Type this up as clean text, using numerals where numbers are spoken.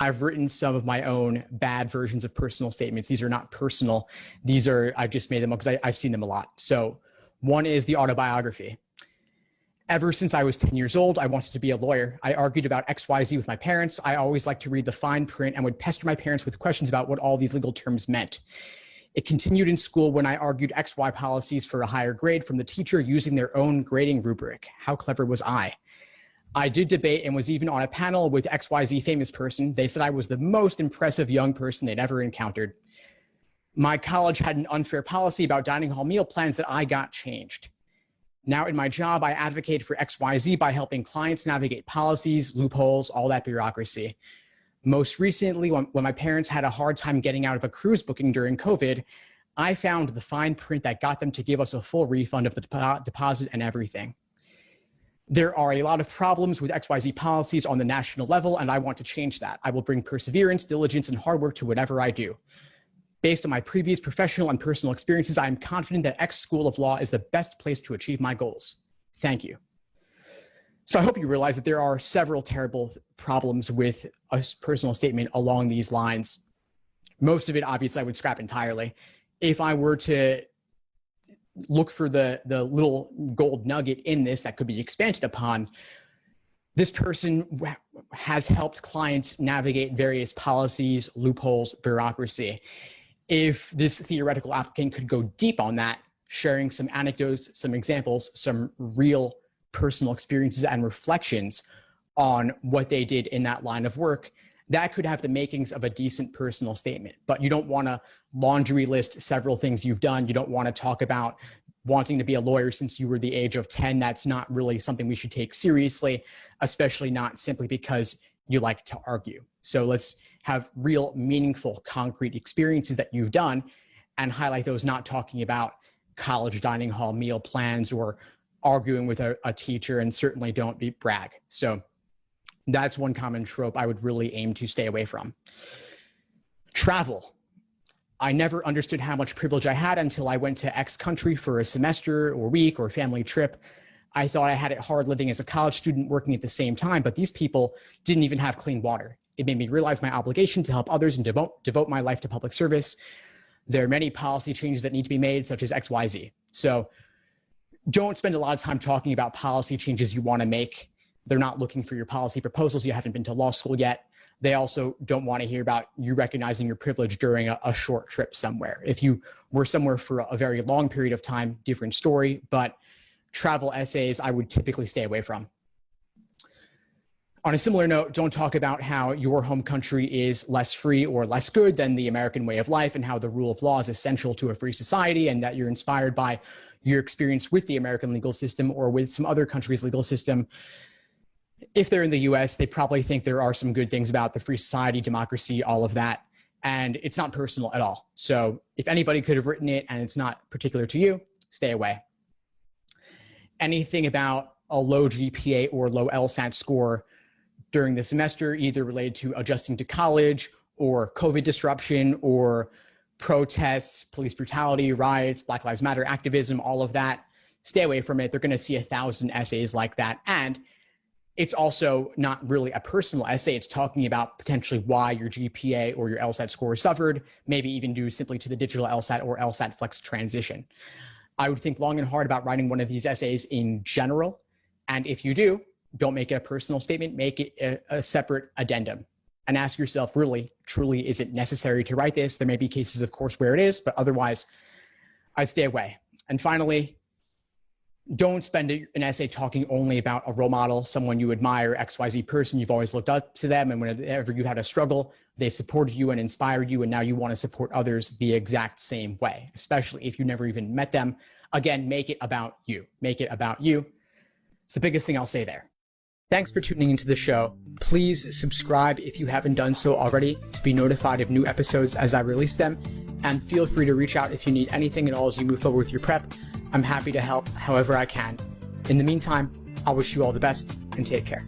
I've written some of my own bad versions of personal statements. These are not personal. I've just made them up because I've seen them a lot. So one is the autobiography. Ever since I was 10 years old, I wanted to be a lawyer. I argued about XYZ with my parents. I always liked to read the fine print and would pester my parents with questions about what all these legal terms meant. It continued in school when I argued XY policies for a higher grade from the teacher using their own grading rubric. How clever was I? I did debate and was even on a panel with XYZ famous person. They said I was the most impressive young person they'd ever encountered. My college had an unfair policy about dining hall meal plans that I got changed. Now in my job, I advocate for XYZ by helping clients navigate policies, loopholes, all that bureaucracy. Most recently, when my parents had a hard time getting out of a cruise booking during COVID, I found the fine print that got them to give us a full refund of the deposit and everything. There are a lot of problems with XYZ policies on the national level, and I want to change that. I will bring perseverance, diligence, and hard work to whatever I do. Based on my previous professional and personal experiences, I am confident that X School of Law is the best place to achieve my goals. Thank you. So I hope you realize that there are several terrible problems with a personal statement along these lines. Most of it, obviously, I would scrap entirely. If I were to look for the little gold nugget in this that could be expanded upon, this person has helped clients navigate various policies, loopholes, bureaucracy. If this theoretical applicant could go deep on that, sharing some anecdotes, some examples, some real personal experiences and reflections on what they did in that line of work, that could have the makings of a decent personal statement. But you don't want to laundry list several things you've done. You don't want to talk about wanting to be a lawyer since you were the age of 10. That's not really something we should take seriously, especially not simply because you like to argue. So let's have real, meaningful, concrete experiences that you've done and highlight those, not talking about college dining hall meal plans or arguing with a teacher, and certainly don't brag. So that's one common trope I would really aim to stay away from. Travel. I never understood how much privilege I had until I went to X country for a semester or week or family trip. I thought I had it hard living as a college student working at the same time, but these people didn't even have clean water. It made me realize my obligation to help others and devote my life to public service. There are many policy changes that need to be made, such as XYZ. So don't spend a lot of time talking about policy changes you want to make. They're not looking for your policy proposals. You haven't been to law school yet. They also don't want to hear about you recognizing your privilege during a short trip somewhere. If you were somewhere for a very long period of time, different story, but travel essays I would typically stay away from. On a similar note, don't talk about how your home country is less free or less good than the American way of life and how the rule of law is essential to a free society and that you're inspired by your experience with the American legal system or with some other country's legal system. If they're in the US, they probably think there are some good things about the free society, democracy, all of that. And it's not personal at all. So if anybody could have written it and it's not particular to you, stay away. Anything about a low GPA or low LSAT score during the semester, either related to adjusting to college or COVID disruption or protests, police brutality, riots, Black Lives Matter activism, all of that, stay away from it. They're going to see 1,000 essays like that. And it's also not really a personal essay. It's talking about potentially why your GPA or your LSAT score suffered, maybe even due simply to the digital LSAT or LSAT Flex transition. I would think long and hard about writing one of these essays in general. And if you do, don't make it a personal statement, make it a separate addendum and ask yourself, really, truly, is it necessary to write this? There may be cases, of course, where it is, but otherwise I'd stay away. And finally, don't spend an essay talking only about a role model, someone you admire, XYZ person, you've always looked up to them, and whenever you've had a struggle, they've supported you and inspired you, and now you want to support others the exact same way, especially if you never even met them. Again, make it about you. Make it about you. It's the biggest thing I'll say there. Thanks for tuning into the show. Please subscribe if you haven't done so already to be notified of new episodes as I release them, and feel free to reach out if you need anything at all as you move forward with your prep. I'm happy to help however I can. In the meantime, I'll wish you all the best and take care.